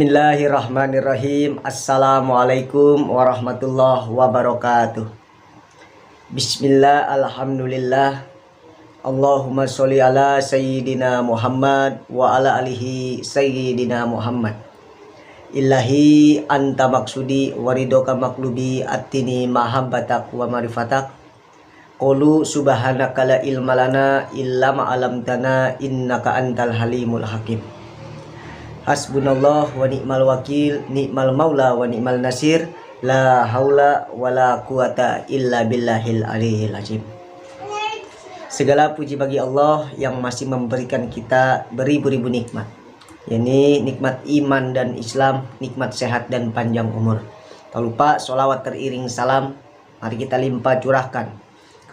Bismillahirrahmanirrahim. Assalamualaikum warahmatullahi wabarakatuh. Bismillah, alhamdulillah. Allahumma sholli ala sayyidina Muhammad wa ala alihi sayyidina Muhammad. Ilahi anta maksudi waridoka maklubi atini mahabbatak wa marifatak. Qulu subhanaka la ilma lana illa ma 'allamtana innaka antal halimul hakim. Hasbunallah wa ni'mal wakil, ni'mal maula wa ni'mal nasir, la haula wa la quwata illa billahil aliyil azim. Segala puji bagi Allah yang masih memberikan kita beribu-ribu nikmat, yakni nikmat iman dan Islam, nikmat sehat dan panjang umur. Tak lupa sholawat teriring salam mari kita limpah curahkan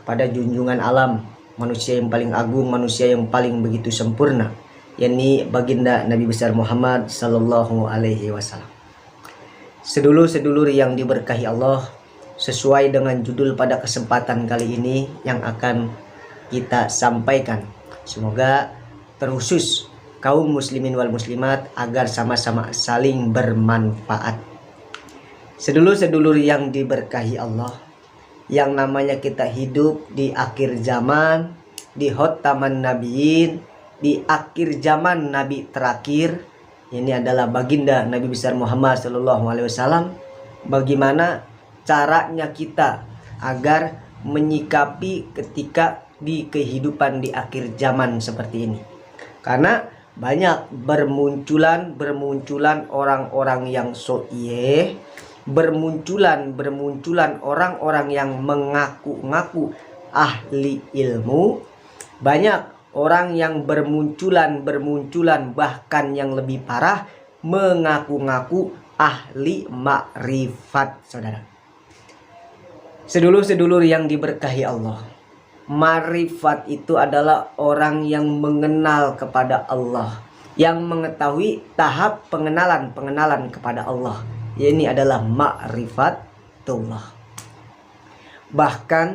kepada junjungan alam, manusia yang paling agung, manusia yang paling begitu sempurna, yakni baginda Nabi besar Muhammad sallallahu alaihi wasallam. Sedulur-sedulur yang diberkahi Allah, sesuai dengan judul pada kesempatan kali ini yang akan kita sampaikan, semoga terkhusus kaum muslimin wal muslimat agar sama-sama saling bermanfaat. Sedulur-sedulur yang diberkahi Allah, yang namanya kita hidup di akhir zaman, di khotaman nabiyyin, di akhir zaman Nabi terakhir, ini adalah baginda Nabi besar Muhammad sallallahu alaihi wasallam. Bagaimana caranya kita agar menyikapi ketika di kehidupan di akhir zaman seperti ini? Karena banyak bermunculan orang-orang yang so'iyeh, bermunculan orang-orang yang mengaku-ngaku ahli ilmu, banyak orang yang bermunculan bahkan yang lebih parah mengaku-ngaku ahli makrifat, saudara. Sedulur-sedulur yang diberkahi Allah, makrifat itu adalah orang yang mengenal kepada Allah, yang mengetahui tahap pengenalan kepada Allah. Ini adalah makrifatullah. Bahkan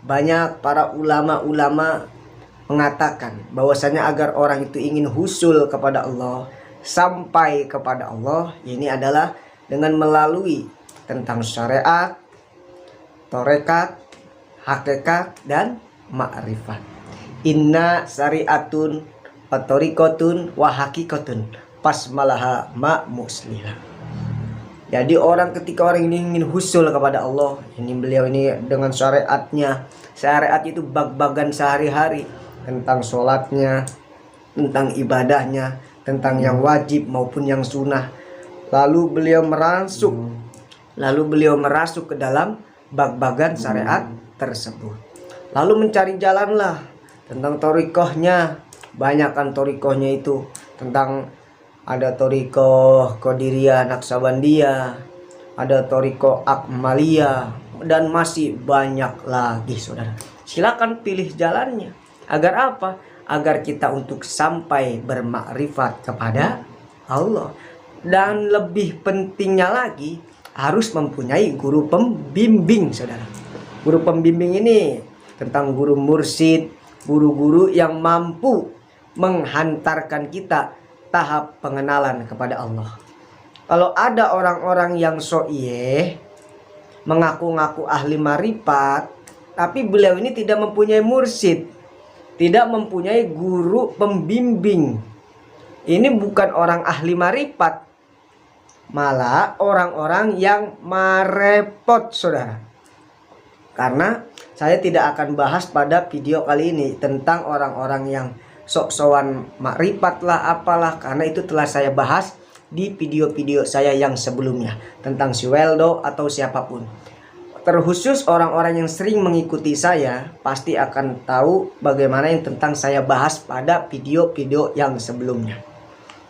banyak para ulama-ulama mengatakan bahwasanya agar orang itu ingin husul kepada Allah, sampai kepada Allah, ini adalah dengan melalui tentang syariat, torekat, hakikat, dan ma'rifat. Inna syariatun wa torikotun wa hakikotun pasmalaha ma musliha. Jadi ketika orang ini ingin husul kepada Allah, ini beliau ini dengan syariatnya. Syariat itu bag-bagan sehari-hari, tentang sholatnya, tentang ibadahnya, tentang yang wajib maupun yang sunnah. Lalu beliau merasuk ke dalam bag-bagan syariat tersebut. Lalu mencari jalanlah tentang torikohnya. Banyak kan torikohnya itu, tentang ada torikoh Qadiriyah Naksabandiyah, ada torikoh Akmaliyah, dan masih banyak lagi, saudara. Silakan pilih jalannya. Agar apa? Agar kita untuk sampai bermakrifat kepada Allah. Dan lebih pentingnya lagi, harus mempunyai guru pembimbing, saudara. Guru pembimbing ini tentang guru mursyid, guru-guru yang mampu menghantarkan kita tahap pengenalan kepada Allah. Kalau ada orang-orang yang so'iyeh, mengaku-ngaku ahli marifat, tapi beliau ini tidak mempunyai mursyid, tidak mempunyai guru pembimbing, ini bukan orang ahli marifat, malah orang-orang yang marepot, saudara. Karena saya tidak akan bahas pada video kali ini tentang orang-orang yang sok-sokan makrifat lah apalah, karena itu telah saya bahas di video-video saya yang sebelumnya tentang si Weldo atau siapapun. Terkhusus orang-orang yang sering mengikuti saya pasti akan tahu bagaimana yang tentang saya bahas pada video-video yang sebelumnya.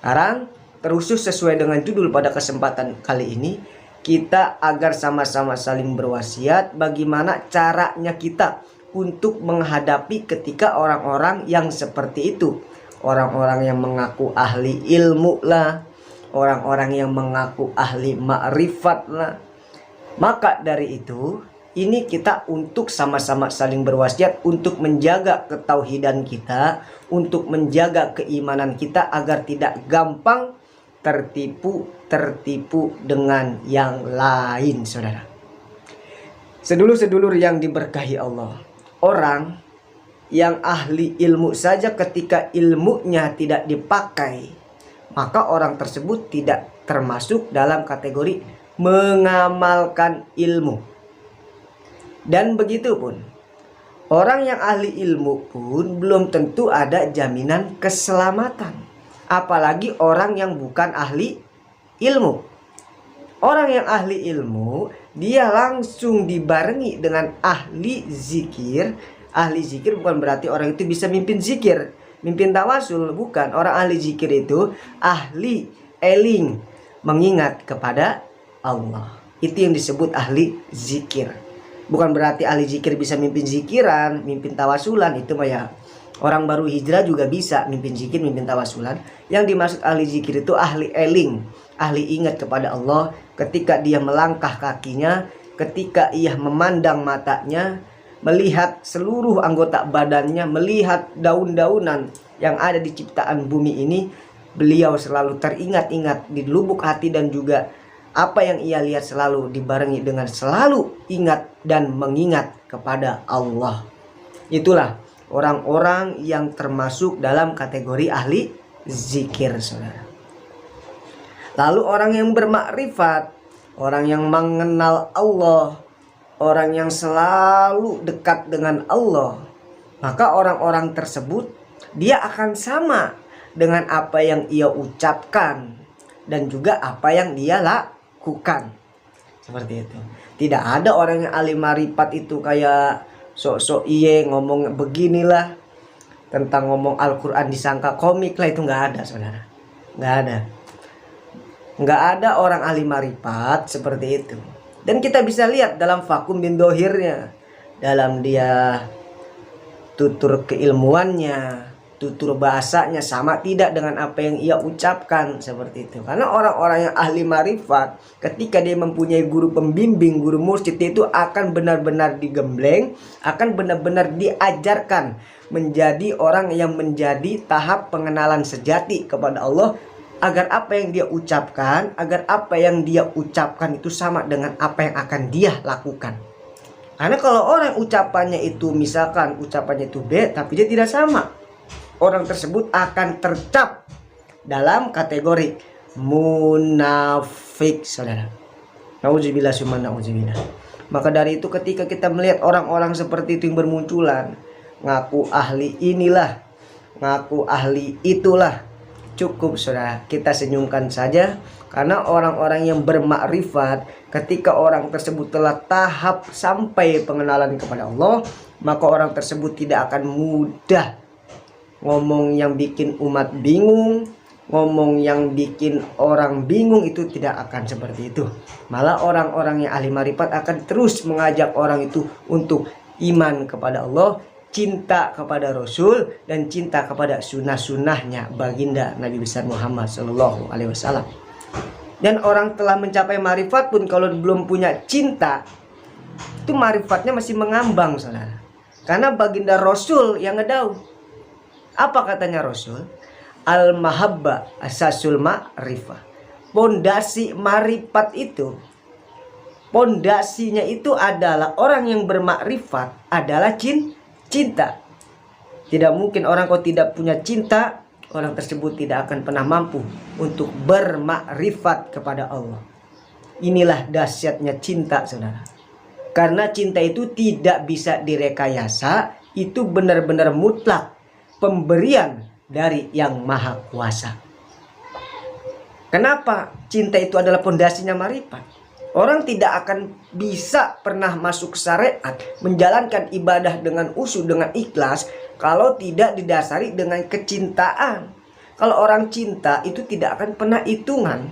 Sekarang terkhusus sesuai dengan judul pada kesempatan kali ini, kita agar sama-sama saling berwasiat bagaimana caranya kita untuk menghadapi ketika orang-orang yang seperti itu. Orang-orang yang mengaku ahli ilmu lah, orang-orang yang mengaku ahli makrifat lah. Maka dari itu, ini kita untuk sama-sama saling berwasiat untuk menjaga ketauhidan kita, untuk menjaga keimanan kita agar tidak gampang tertipu dengan yang lain, saudara. Sedulur-sedulur yang diberkahi Allah, orang yang ahli ilmu saja ketika ilmunya tidak dipakai, maka orang tersebut tidak termasuk dalam kategori mengamalkan ilmu. Dan begitu pun, orang yang ahli ilmu pun belum tentu ada jaminan keselamatan. Apalagi orang yang bukan ahli ilmu. Orang yang ahli ilmu, dia langsung dibarengi dengan ahli zikir. Ahli zikir bukan berarti orang itu bisa mimpin zikir, mimpin tawasul, bukan. Orang ahli zikir itu ahli eling, mengingat kepada Allah. Itu yang disebut ahli zikir. Bukan berarti ahli zikir bisa mimpin zikiran, mimpin tawasulan. Itu mah ya orang baru hijrah juga bisa mimpin zikir, mimpin tawasulan. Yang dimaksud ahli zikir itu ahli eling, ahli ingat kepada Allah ketika dia melangkah kakinya, ketika ia memandang matanya, melihat seluruh anggota badannya, melihat daun-daunan yang ada di ciptaan bumi ini. Beliau selalu teringat-ingat di lubuk hati, dan juga apa yang ia lihat selalu dibarengi dengan selalu ingat dan mengingat kepada Allah. Itulah orang-orang yang termasuk dalam kategori ahli zikir, saudara. Lalu orang yang bermakrifat, orang yang mengenal Allah, orang yang selalu dekat dengan Allah, maka orang-orang tersebut dia akan sama dengan apa yang ia ucapkan dan juga apa yang dia lakukan. Seperti itu. Tidak ada orang yang ahli marifat itu kayak sok-sok iye ngomong beginilah, tentang ngomong Al-Quran disangka komik lah, itu nggak ada, saudara. Nggak ada. Nggak ada orang ahli marifat seperti itu. Dan kita bisa lihat dalam vakum bin dohirnya, dalam dia tutur keilmuannya, tutur bahasanya sama tidak dengan apa yang ia ucapkan, seperti itu. Karena orang-orang yang ahli marifat, ketika dia mempunyai guru pembimbing, guru mursyid, itu akan benar-benar digembleng, akan benar-benar diajarkan menjadi orang yang menjadi tahap pengenalan sejati kepada Allah, agar apa yang dia ucapkan, agar apa yang dia ucapkan itu sama dengan apa yang akan dia lakukan. Karena kalau orang ucapannya itu, misalkan ucapannya itu B, tapi dia tidak sama, orang tersebut akan tercap dalam kategori munafik, saudara. Nauzubillah summa nauzubillah. Maka dari itu ketika kita melihat orang-orang seperti itu yang bermunculan, ngaku ahli inilah, ngaku ahli itulah, cukup, saudara, kita senyumkan saja. Karena orang-orang yang bermakrifat, ketika orang tersebut telah tahap sampai pengenalan kepada Allah, maka orang tersebut tidak akan mudah ngomong yang bikin umat bingung, ngomong yang bikin orang bingung, itu tidak akan seperti itu. Malah orang-orang yang ahli marifat akan terus mengajak orang itu untuk iman kepada Allah, cinta kepada Rasul, dan cinta kepada sunnah-sunnahnya baginda Nabi besar Muhammad Sallallahu Alaihi Wasallam. Dan orang telah mencapai marifat pun kalau belum punya cinta, itu marifatnya masih mengambang, saudara. Karena baginda Rasul yang ngedau. Apa katanya Rasul? Al-mahabba asasul ma'rifah. Pondasi marifat itu, pondasinya itu adalah orang yang bermakrifat adalah cinta. Tidak mungkin orang kalau tidak punya cinta, orang tersebut tidak akan pernah mampu untuk bermakrifat kepada Allah. Inilah dahsyatnya cinta, saudara. Karena cinta itu tidak bisa direkayasa, itu benar-benar mutlak, pemberian dari Yang Maha Kuasa. Kenapa cinta itu adalah pondasinya marifat? Orang tidak akan bisa pernah masuk syariat, menjalankan ibadah dengan usul, dengan ikhlas, kalau tidak didasari dengan kecintaan. Kalau orang cinta itu tidak akan pernah hitungan.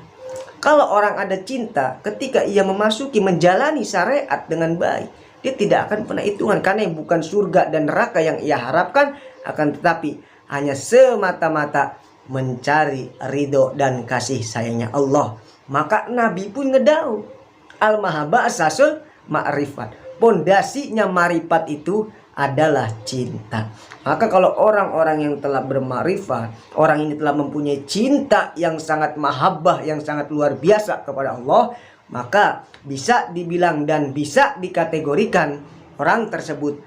Kalau orang ada cinta, ketika ia memasuki, menjalani syariat dengan baik, dia tidak akan pernah hitungan. Karena yang bukan surga dan neraka yang ia harapkan, akan tetapi hanya semata-mata mencari ridho dan kasih sayangnya Allah. Maka Nabi pun ngedau, al-mahabbah asasul ma'rifat. Pondasinya marifat itu adalah cinta. Maka kalau orang-orang yang telah bermakrifat, orang ini telah mempunyai cinta yang sangat mahabbah, yang sangat luar biasa kepada Allah, maka bisa dibilang dan bisa dikategorikan orang tersebut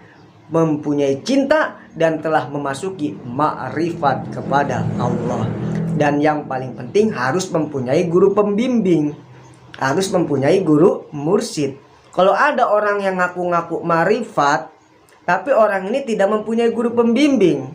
mempunyai cinta dan telah memasuki makrifat kepada Allah. Dan yang paling penting harus mempunyai guru pembimbing, harus mempunyai guru mursyid. Kalau ada orang yang ngaku-ngaku makrifat, tapi orang ini tidak mempunyai guru pembimbing,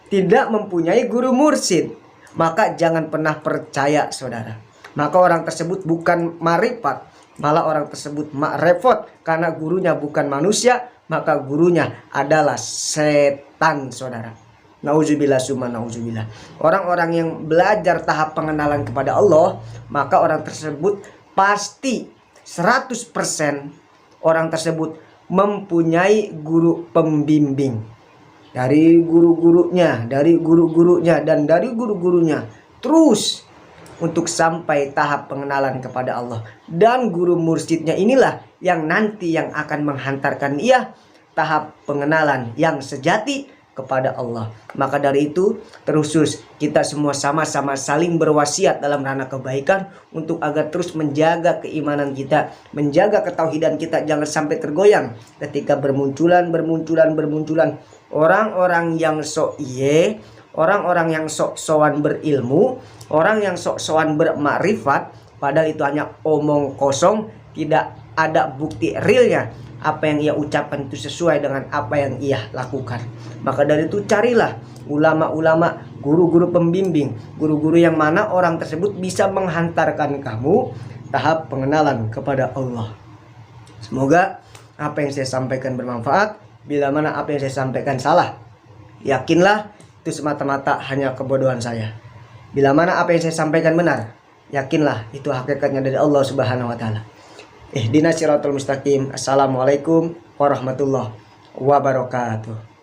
tidak mempunyai guru mursyid, maka jangan pernah percaya, saudara. Maka orang tersebut bukan makrifat, malah orang tersebut makrifat, karena gurunya bukan manusia, maka gurunya adalah setan, saudara. Nauzubillah summa nauzubillah. Orang-orang yang belajar tahap pengenalan kepada Allah, maka orang tersebut pasti 100% orang tersebut mempunyai guru pembimbing dari guru-gurunya, dan dari guru-gurunya terus untuk sampai tahap pengenalan kepada Allah. Dan guru mursyidnya inilah yang nanti yang akan menghantarkan ia tahap pengenalan yang sejati kepada Allah. Maka dari itu terkhusus kita semua sama-sama saling berwasiat dalam ranah kebaikan untuk agar terus menjaga keimanan kita, menjaga ketauhidan kita, jangan sampai tergoyang ketika bermunculan orang-orang yang sok iye, orang-orang yang sok-sokan berilmu, orang yang sok-sokan bermakrifat, padahal itu hanya omong kosong, tidak ada bukti realnya. Apa yang ia ucapkan itu sesuai dengan apa yang ia lakukan. Maka dari itu carilah ulama-ulama, guru-guru pembimbing, guru-guru yang mana orang tersebut bisa menghantarkan kamu tahap pengenalan kepada Allah. Semoga apa yang saya sampaikan bermanfaat. Bila mana apa yang saya sampaikan salah, yakinlah itu semata-mata hanya kebodohan saya. Bila mana apa yang saya sampaikan benar, yakinlah itu hakikatnya dari Allah Subhanahu wa taala. Ihdinas siratal mustaqim. Assalamualaikum warahmatullahi wabarakatuh.